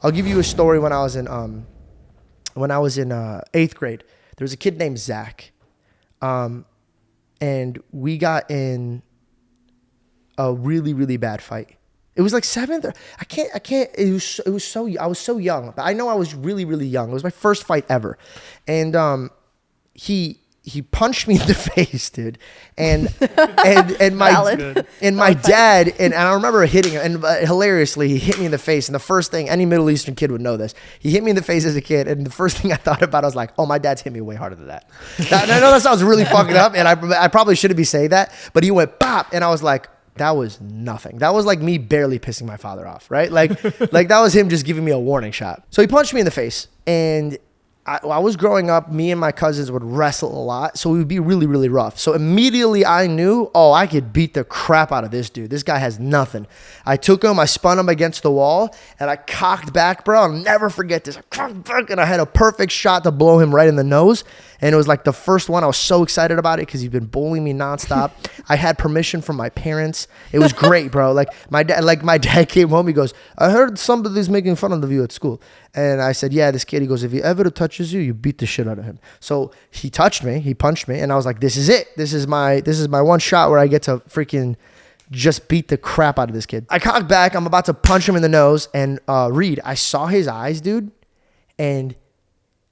I'll give you a story when I was in 8th grade. There was a kid named Zach. And we got in a really, really bad fight. It was like 7th. I can't. It was so. I was so young. But I know I was really, really young. It was my first fight ever, and he punched me in the face, dude. And my dad and I remember hitting him. And hilariously, he hit me in the face. And the first thing any Middle Eastern kid would know this, he hit me in the face as a kid. And the first thing I thought about, I was like, oh, my dad's hit me way harder than that. And I know that sounds really fucking up, and I probably shouldn't be saying that, but he went bop, and I was like, that was nothing. That was like me barely pissing my father off, right? Like that was him just giving me a warning shot. So he punched me in the face, and I was growing up, me and my cousins would wrestle a lot, so we would be really, really rough. So immediately I knew, oh, I could beat the crap out of this dude. This guy has nothing. I took him, I spun him against the wall, and I cocked back, bro. I'll never forget this. I cocked back, and I had a perfect shot to blow him right in the nose. And it was like the first one. I was so excited about it because he'd been bullying me nonstop. I had permission from my parents. It was great, bro. Like my dad came home. He goes, I heard somebody's making fun of you at school. And I said, yeah, this kid. He goes, if he ever touches you, you beat the shit out of him. So he touched me. He punched me. And I was like, this is it. This is my one shot where I get to freaking just beat the crap out of this kid. I cocked back. I'm about to punch him in the nose. And Reed, I saw his eyes, dude. And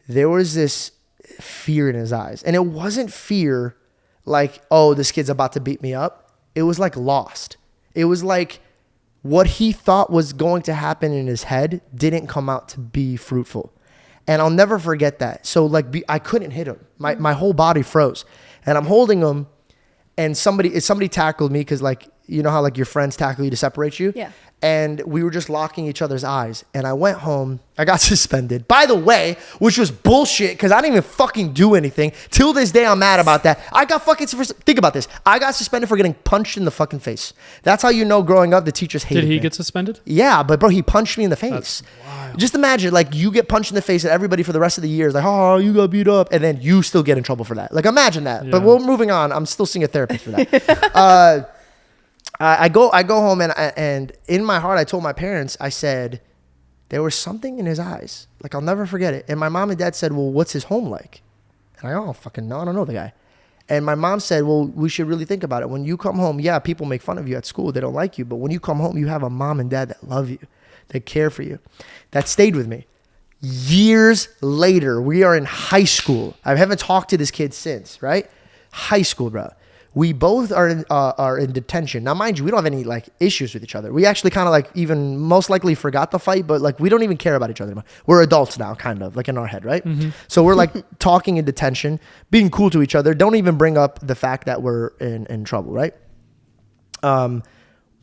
there was this fear in his eyes. And it wasn't fear like, oh, this kid's about to beat me up. It was like lost. It was like what he thought was going to happen in his head didn't come out to be fruitful. And I'll never forget that. So like I couldn't hit him. My whole body froze. And I'm holding him, and somebody tackled me because, like, you know how like your friends tackle you to separate you? Yeah. And we were just locking each other's eyes. And I went home. I got suspended, by the way, which was bullshit because I didn't even fucking do anything. Till this day, I'm mad about that. I got fucking, think about this. I got suspended for getting punched in the fucking face. That's how you know growing up, the teachers hated me. Did he get suspended? Yeah, but bro, he punched me in the face. That's wild. Just imagine, like, you get punched in the face and everybody for the rest of the year is like, oh, you got beat up. And then you still get in trouble for that. Like, imagine that. Yeah. But we're moving on. I'm still seeing a therapist for that. I go home and in my heart, I told my parents, I said, there was something in his eyes. Like, I'll never forget it. And my mom and dad said, well, what's his home like? And I don't fucking know. I don't know the guy. And my mom said, well, we should really think about it. When you come home, yeah, people make fun of you at school. They don't like you. But when you come home, you have a mom and dad that love you, that care for you. That stayed with me. Years later, we are in high school. I haven't talked to this kid since, right? High school, bro. We both are in detention. Now, mind you, we don't have any like issues with each other. We actually kind of like even most likely forgot the fight, but like we don't even care about each other anymore. We're adults now, kind of like in our head, right? Mm-hmm. So we're like talking in detention, being cool to each other. Don't even bring up the fact that we're in trouble, right?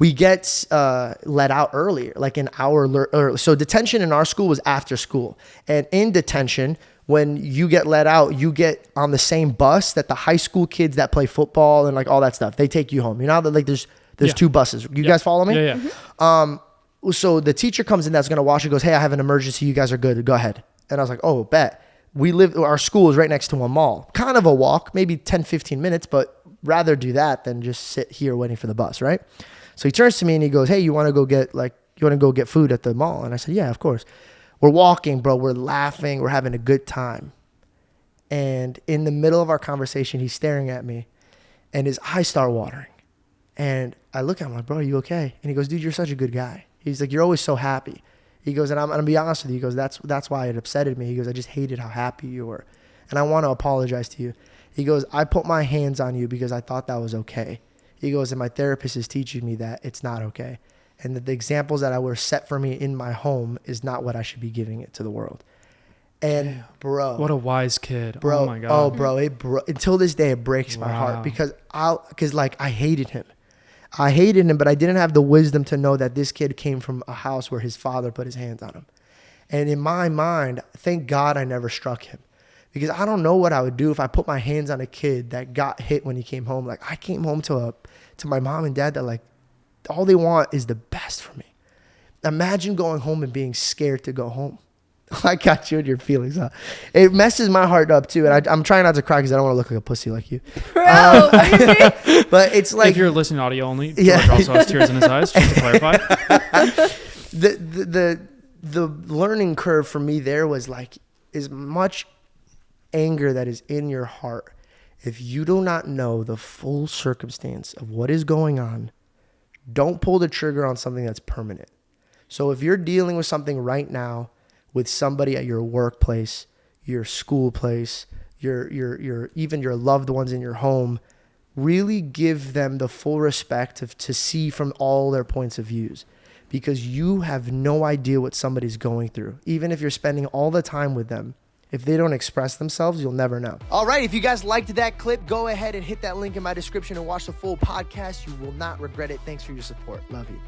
We get let out earlier, like an hour early. So detention in our school was after school, and in detention, when you get let out, you get on the same bus that the high school kids that play football and like all that stuff, they take you home. You know, like there's two buses. You guys follow me? Yeah. Mm-hmm. So the teacher comes in that's going to watch. He goes, hey, I have an emergency. You guys are good. Go ahead. And I was like, oh, bet. Our school is right next to a mall. Kind of a walk, maybe 10, 15 minutes, but rather do that than just sit here waiting for the bus, right? So he turns to me and he goes, hey, you want to go get food at the mall? And I said, yeah, of course. We're walking, bro. We're laughing. We're having a good time. And in the middle of our conversation, he's staring at me and his eyes start watering. And I look at him like, bro, are you okay? And he goes, dude, you're such a good guy. He's like, you're always so happy. He goes, and I'm going to be honest with you. He goes, that's why it upsetted me. He goes, I just hated how happy you were. And I want to apologize to you. He goes, I put my hands on you because I thought that was okay. He goes, and my therapist is teaching me that it's not okay. And that the examples that were set for me in my home is not what I should be giving it to the world. And bro, what a wise kid. Bro, oh my God. Oh bro, until this day, it breaks my heart because I hated him. I hated him, but I didn't have the wisdom to know that this kid came from a house where his father put his hands on him. And in my mind, thank God I never struck him, because I don't know what I would do if I put my hands on a kid that got hit when he came home. Like, I came home to my mom and dad that like, all they want is the best for me. Imagine going home and being scared to go home. I got you in your feelings, huh? It messes my heart up too, and I'm trying not to cry because I don't want to look like a pussy like you. Bro, but it's like, if you're listening audio only, George also has tears in his eyes. Just to clarify, the learning curve for me there was like, as much anger that is in your heart, if you do not know the full circumstance of what is going on, don't pull the trigger on something that's permanent. So if you're dealing with something right now with somebody at your workplace, your school place, your even your loved ones in your home, really give them the full respect to see from all their points of views, because you have no idea what somebody's going through. Even if you're spending all the time with them, if they don't express themselves, you'll never know. All right, if you guys liked that clip, go ahead and hit that link in my description and watch the full podcast. You will not regret it. Thanks for your support. Love you.